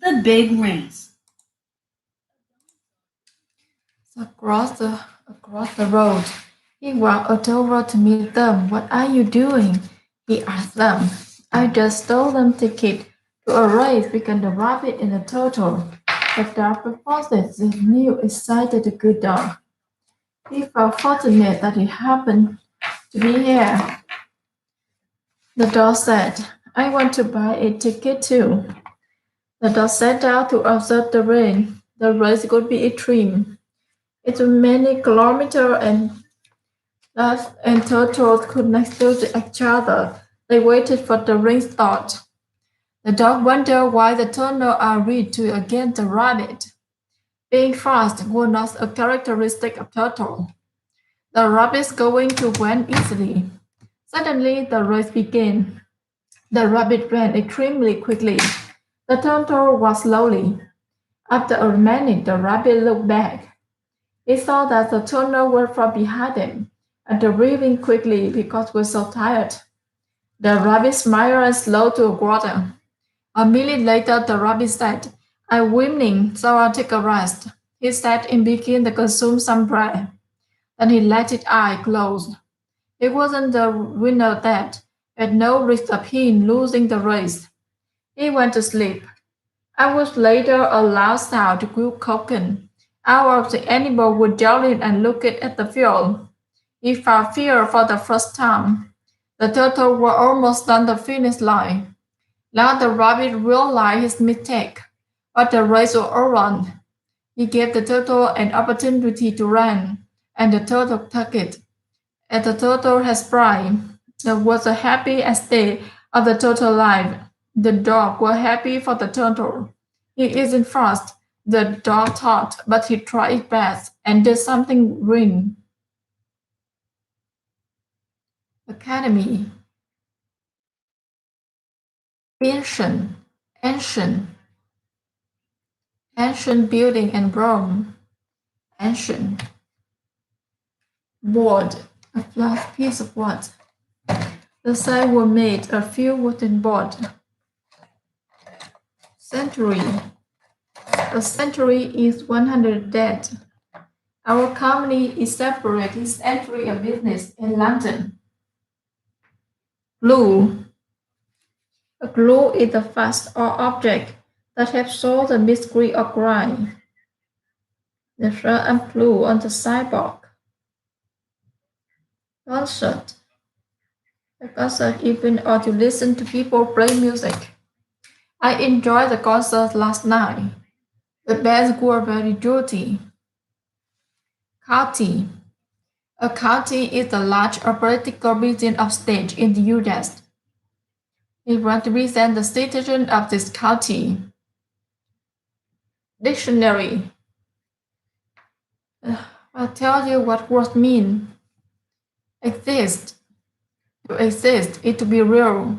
The big rings. Across the road, he walked over to meet them. "What are you doing?" he asked them. "I just stole them ticket to a race between the rabbit and the turtle." The dog responses this new excited good dog. He felt fortunate that he happened to be here. The dog said, "I want to buy a ticket too." The dog sat down to observe the rain. The race would be extreme. It was many kilometers and turtles could next to each other. They waited for the rain to start. The dog wondered why the turtle are ready to against the rabbit. Being fast was not a characteristic of turtle. The rabbits going to win easily. Suddenly the race began. The rabbit ran extremely quickly. The turtle was slowly. After a minute the rabbit looked back. He saw that the turtle was far behind him and breathing quickly because he was so tired. The rabbit smiled and slowed to a water. A minute later the rabbit said, "I'm winning, so I'll take a rest." He sat and began to consume some bread. Then he let his eye close. He wasn't the winner yet, at no risk of him losing the race. He went to sleep. Hours later a loud sound grew cocken. All of the animals were yelling and looking at the field. He felt fear for the first time. The turtle were almost on the finish line. Now the rabbit realized his mistake, but the race was over. He gave the turtle an opportunity to run, and the turtle took it. As the turtle had pride, it was the happiest day of the turtle life. The dog was happy for the turtle. "He isn't fast," the dog thought, "but he tried his best and did something wrong." Academy. Ancient, ancient, ancient building in Rome. Ancient. Board, a flat piece of wood. The sides were made of few wooden board. Century. A century is 100 dead. Our company is separate its entry of business in London. Glue. A glue is a fast or object that helps show the mystery or crime. The shirt and glue on the sidewalk. Concert. A concert event or to listen to people play music. I enjoyed the concert last night. The bands were very dirty. County. A county is a large or political region of state in the U.S. It represents the citizen of this county. Dictionary. I'll tell you what words mean. Exist. To exist is to be real.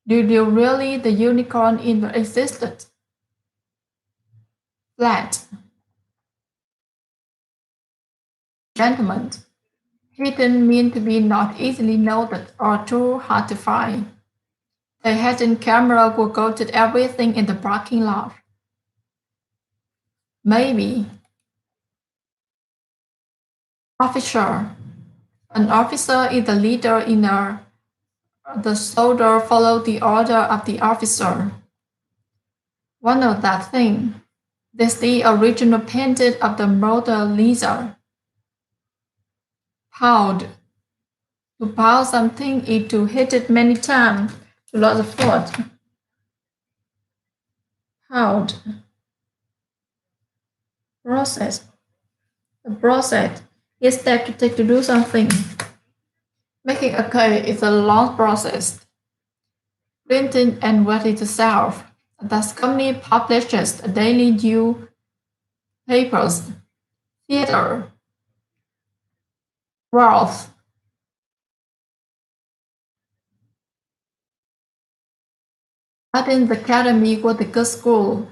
Did you really the unicorn even existed? Flat. Gentleman. Hidden mean to be not easily noted or too hard to find. The hidden camera will go to everything in the parking lot. Maybe. Officer. An officer is the leader in the soldier follow the order of the officer. One of that thing. This the original painting of the Mona Lisa. Pound. To pound something is to hit it many times to lose the force. Pound. Process. The process is step to take to do something. Making a cake is a long process. Printing and writing to sell. Thus company publishes daily new papers. Theater. Wealth. Athens Academy was a good school.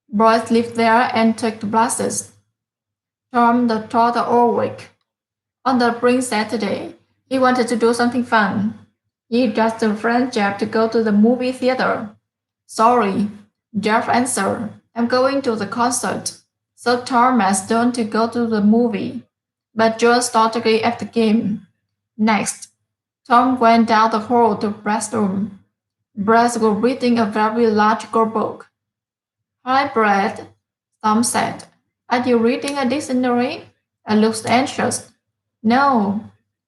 Boys lived there and took classes. Tom taught all week. On the spring Saturday, he wanted to do something fun. He dressed a friend Jeff to go to the movie theater. Sorry, Jeff answered, I'm going to the concert. So Thomas turned to go to the movie, but Joe started at the game. Next, Tom went down the hall to Brett's room. Brett was reading a very large book. Hi, Brett, Tom said. Are you reading a dictionary? I looked anxious. No,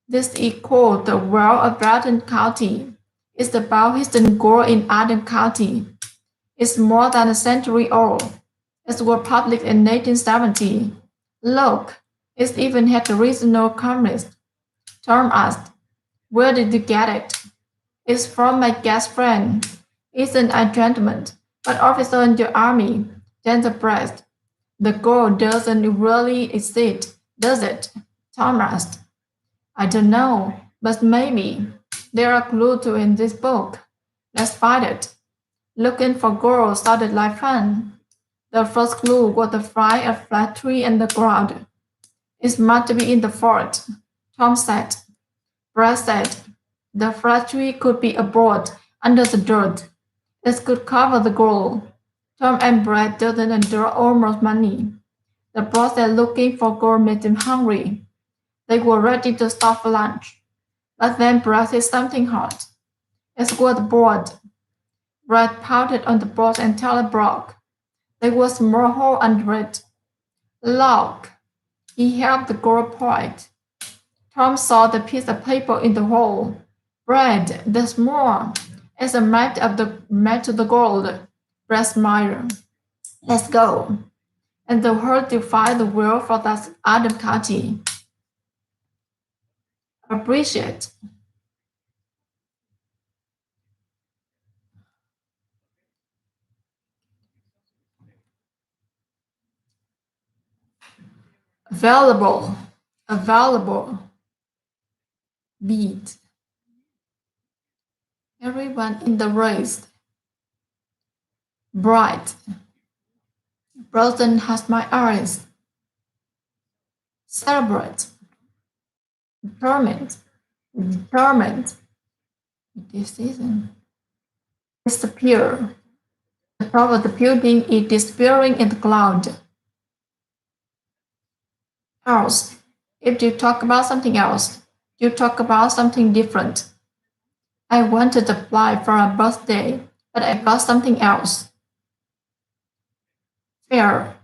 this is called The World of Adams County. It's about hidden gold in Adams County. It's more than a century old. It was published in 1870. Look, it even had the original comics. Tom asked, where did you get it? It's from my guest friend. He's an gentleman, but officer in the army. Then the breast. The gold doesn't really exist, does it? Tom asked. I don't know, but maybe. There are clues to in this book. Let's find it. Looking for gold sounded like fun. The first clue was to find a flat tree in the ground. It must be in the fort, Tom said. Brett said, the flat tree could be abroad under the dirt. It could cover the gold. Tom and Brett didn't endure almost money. The process looking for gold made them hungry. They were ready to stop for lunch. But then Brett hit something hard. It was the board. Brett pounded on the board until it broke. There was a small hole under it. Look! He held the gold point. Tom saw the piece of paper in the hole. Brett, there's more. It's a map of the gold. Brett smiled. Let's go. And they hurried to find the world for that Adams County. Appreciate. Available. Available. Beat. Everyone in the race. Bright. Frozen has my eyes. Celebrate. Determined. Determined. Decision. Disappear. The top of the building is disappearing in the cloud. Else. If you talk about something else, you talk about something different. I wanted to apply for a birthday, but I got something else. Fair.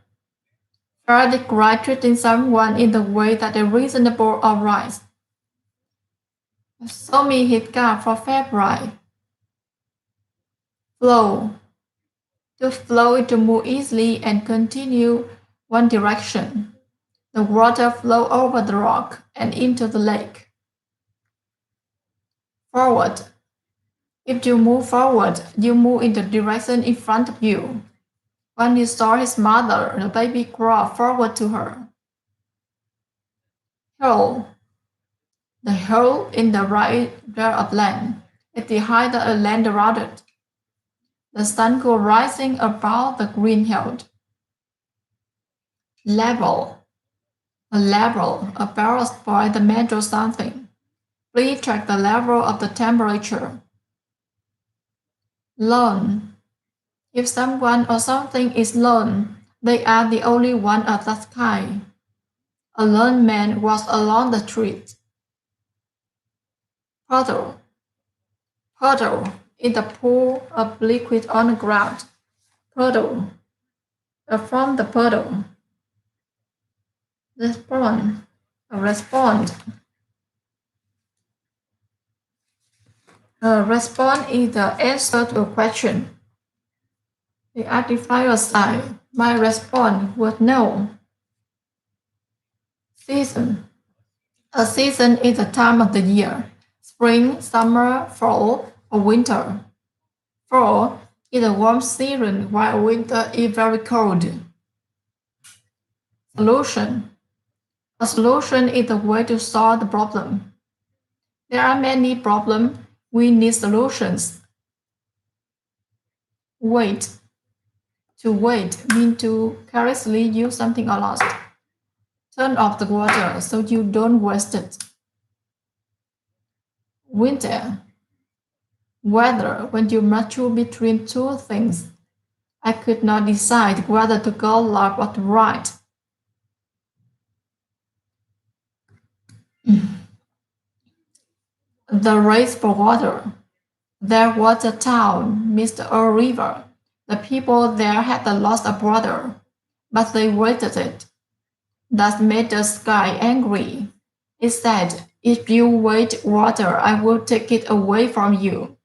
Fair describes treating someone in the way that is reasonable or right. Show me his card for February. Flow. To flow is to move easily and continue one direction. The water flows over the rock and into the lake. Forward. If you move forward, you move in the direction in front of you. When he saw his mother, the baby crawled forward to her. Hill. The hill in the right rear of land is behind the land around it. The sun was rising above the green hill. Level. A level, a balance point that measures something. Please check the level of the temperature. Lone. If someone or something is lone, they are the only one of that kind. A lone man walks along the street. Puddle. Puddle is the pool of liquid on the ground. Puddle. From the puddle. Respond. Respond. Respond is the answer to a question. The identifier sign. My response was no. Season. A season is the time of the year. Spring, summer, fall, or winter. Fall is a warm season while winter is very cold. Solution. A solution is a way to solve the problem. There are many problems. We need solutions. Wait. To wait means to carelessly use something or lost. Turn off the water so you don't waste it. Winter. Weather when you must choose between two things. I could not decide whether to go left or to right. The race for water. There was a town, midst a river. The people there had lost a brother, but they waited it. That made the sky angry. It said, "If you wait water, I will take it away from you."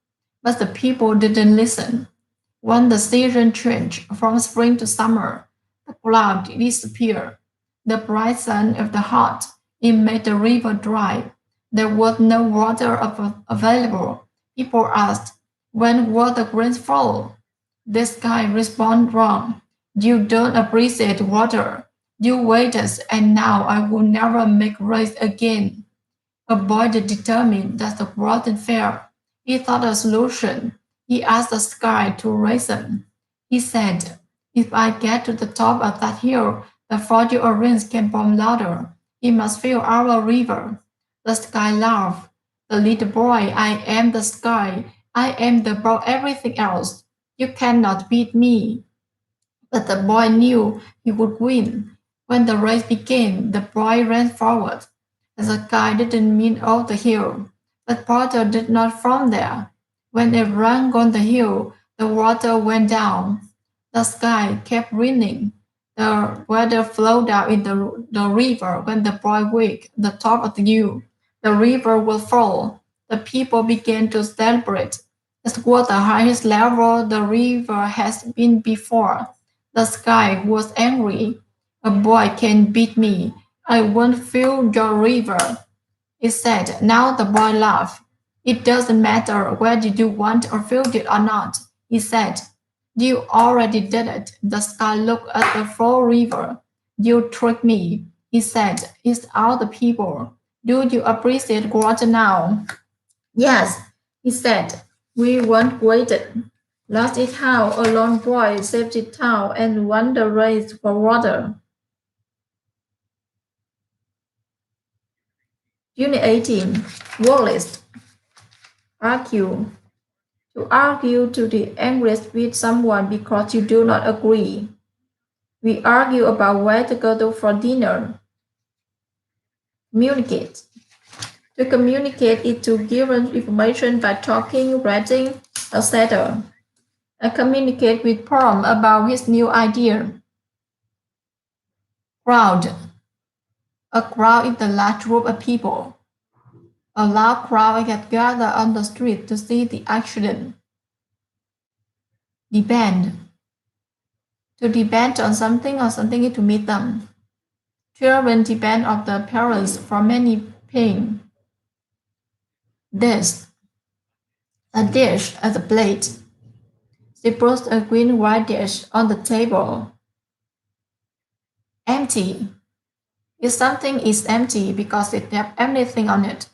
But the people didn't listen. When the season changed from spring to summer, the cloud disappeared. The bright sun of the heart, it made the river dry. There was no water available. People asked, "When will the rain fall?" The sky responded wrong. "You don't appreciate water. You waited, and now I will never make rain again." A boy determined that the wasn't fair. He thought a solution. He asked the sky to raise him. He said, "If I get to the top of that hill, the fraudulent rains can bomb louder. It must fill our river." The sky laughed. "The little boy, I am the sky. I am above everything else. You cannot beat me." But the boy knew he would win. When the race began, the boy ran forward. The sky didn't mean all the hill, but water did not from there. When it ran on the hill, the water went down. The sky kept raining. The water flowed out in the river. When the boy reached the top of the hill, the river will fall. The people began to celebrate. It was the highest level the river has been before. The sky was angry. "A boy can beat me. I won't fill your river," it said. Now the boy laughed. "It doesn't matter whether you want to fill it or not," he said. "You already did it." The sky looked at the full river. "You tricked me," he said. "It's all the people. Do you appreciate water now?" "Yes," he said. "We weren't waited." Lost it how a lone boy saved the town and won the race for water. Unit 18. Word list. Argue. To argue to the anguish with someone because you do not agree. We argue about where to go to for dinner. Communicate. To communicate is to give information by talking, writing, etc. I communicate with Paul about his new idea. Crowd. A crowd is a large group of people. A large crowd had gathered on the street to see the accident. Depend. To depend on something or something is to meet them. Children depend on their parents for many things. Dish. A dish as a plate. She puts a green white dish on the table. Empty. If something is empty because it has anything on it.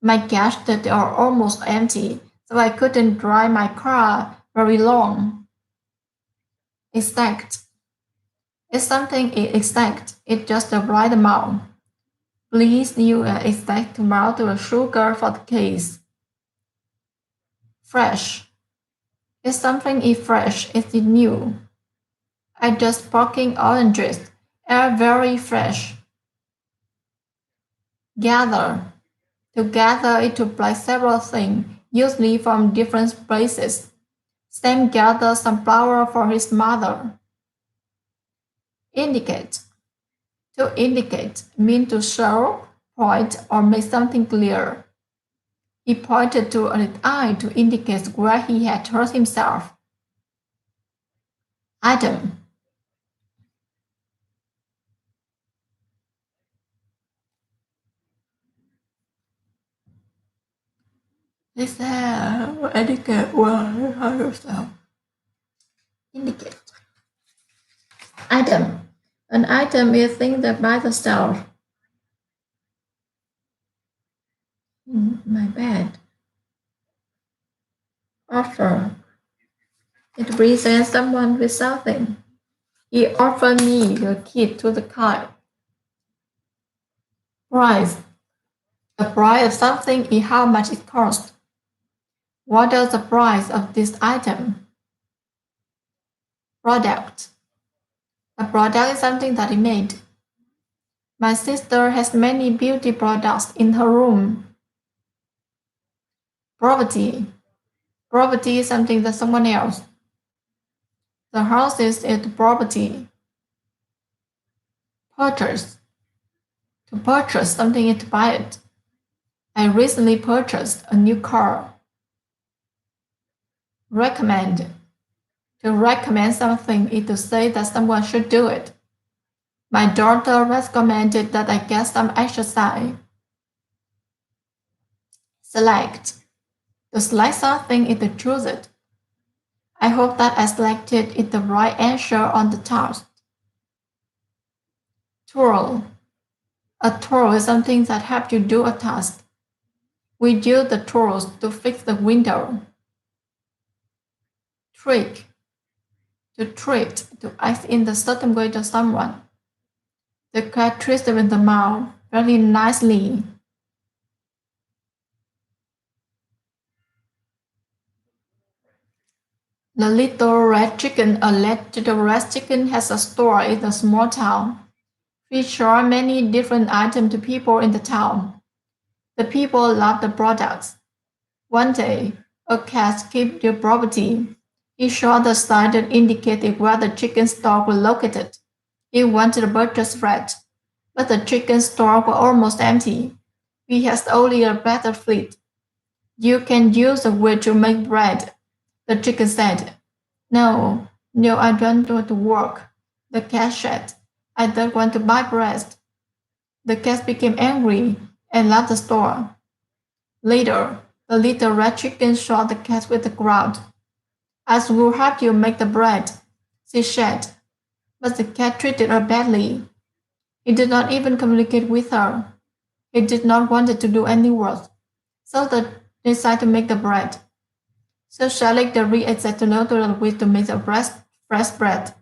My gas that are almost empty, so I couldn't drive my car very long. Exact. If something is exact, it's just the right amount. Please use an exact amount of sugar for the case. Fresh. If something is fresh, it's new. I just packing oranges. Are very fresh. Gather. To gather is to buy several things, usually from different places. Sam gathered some flour for his mother. Indicate. To indicate means to show, point, or make something clear. He pointed to an eye to indicate where he had hurt himself. Item. This indicate where you hurt yourself. Indicate. Item. An item is a thing that by itself. My bad. Offer. It represents someone with something. He offered me the key to the car. Price. The price of something is how much it costs. What is the price of this item? Product. A product is something that is made. My sister has many beauty products in her room. Property. Property is something that someone else. The house is its property. Purchase. To purchase something is to buy it. I recently purchased a new car. Recommend. To recommend something is to say that someone should do it. My daughter recommended that I get some exercise. Select. To select something is to choose it. I hope that I selected it the right answer on the task. Tool. A tool is something that helps you do a task. We use the tools to fix the window. Trick. To treat, to act in a certain way to someone. The cat treats with the mouth very nicely. The little red chicken. A little red chicken has a store in a small town. She sold many different items to people in the town. The people loved the products. One day, a cat came to the property. He saw the sign that indicated where the chicken store was located. He wanted to purchase bread, but the chicken store was almost empty. He has only a better fleet. You can use the wheat to make bread, the chicken said. No, no, I don't want to work, the cat said. I don't want to buy bread. The cat became angry and left the store. Later, the little red chicken saw the cat with the crowd. I will help you make the bread, she said. But the cat treated her badly. He did not even communicate with her. He did not want to do any work. So they decided to make the bread. So Shelley the re-exit to know the wheat to make the fresh bread.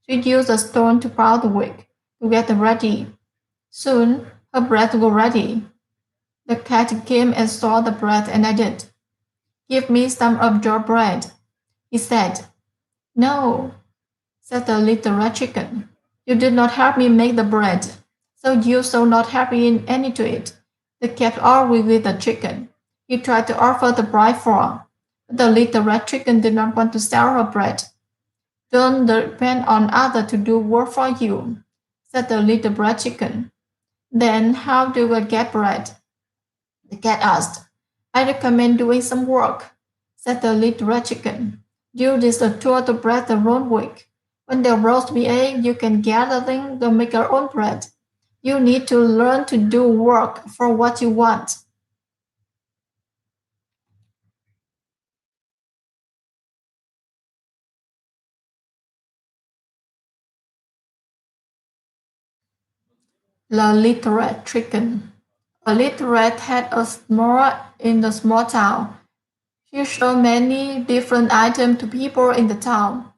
She used a stone to pound the wheat to get it ready. Soon, her bread was ready. The cat came and saw the bread and added, Give me some of your bread, he said. No, said the little red chicken. You did not help me make the bread, so you shall not have any to it. The cat argued with the chicken. He tried to offer the bread for her, but the little red chicken did not want to sell her bread. Don't depend on others to do work for you, said the little red chicken. Then how do I get bread? The cat asked. I recommend doing some work, said the little red chicken. Use this tool to bread the roast wheat. When the roast be egg, you can gather things to make your own bread. You need to learn to do work for what you want. The little red chicken. A little red had a small in the small town. She showed many different items to people in the town.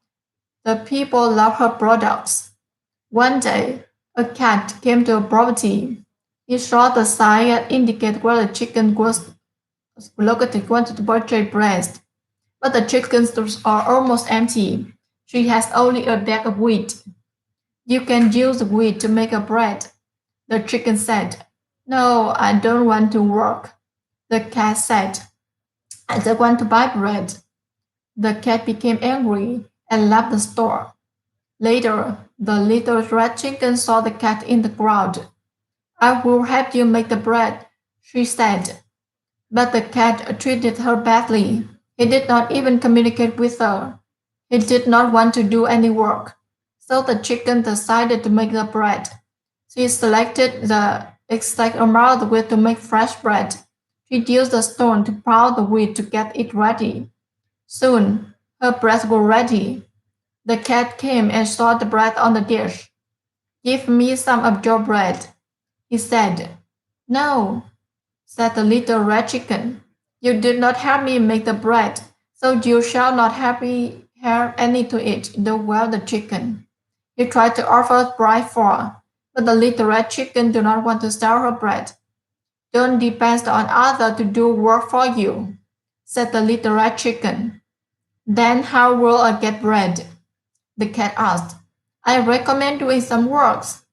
The people loved her products. One day, a cat came to a property. He saw the sign that indicated where the chicken was located, wanted to purchase breast. But the chicken stores are almost empty. She has only a bag of wheat. You can use the wheat to make a bread, the chicken said. No, I don't want to work, the cat said. I don't want to buy bread. The cat became angry and left the store. Later, the little red chicken saw the cat in the crowd. I will help you make the bread, she said. But the cat treated her badly. He did not even communicate with her. He did not want to do any work. So the chicken decided to make the bread. She selected the exact amount of wheat to make fresh bread. She used a stone to pound the wheat to get it ready. Soon, her bread was ready. The cat came and saw the bread on the dish. Give me some of your bread, he said. No, said the little red chicken. You did not help me make the bread, so you shall not have any to eat, though well the chicken. He tried to offer bread for her, but the little red chicken did not want to sell her bread. Don't depend on others to do work for you, said the little red chicken. Then how will I get bread? The cat asked. I recommend doing some works.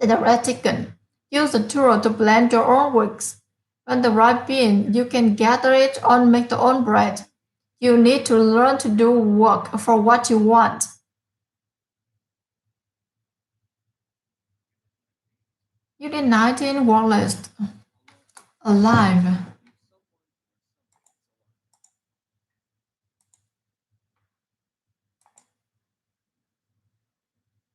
The rat thickened. Use the tool to blend your own wicks. When the ripe bean, you can gather it or make your own bread. You need to learn to do work for what you want. Unit 19 Work List. Alive.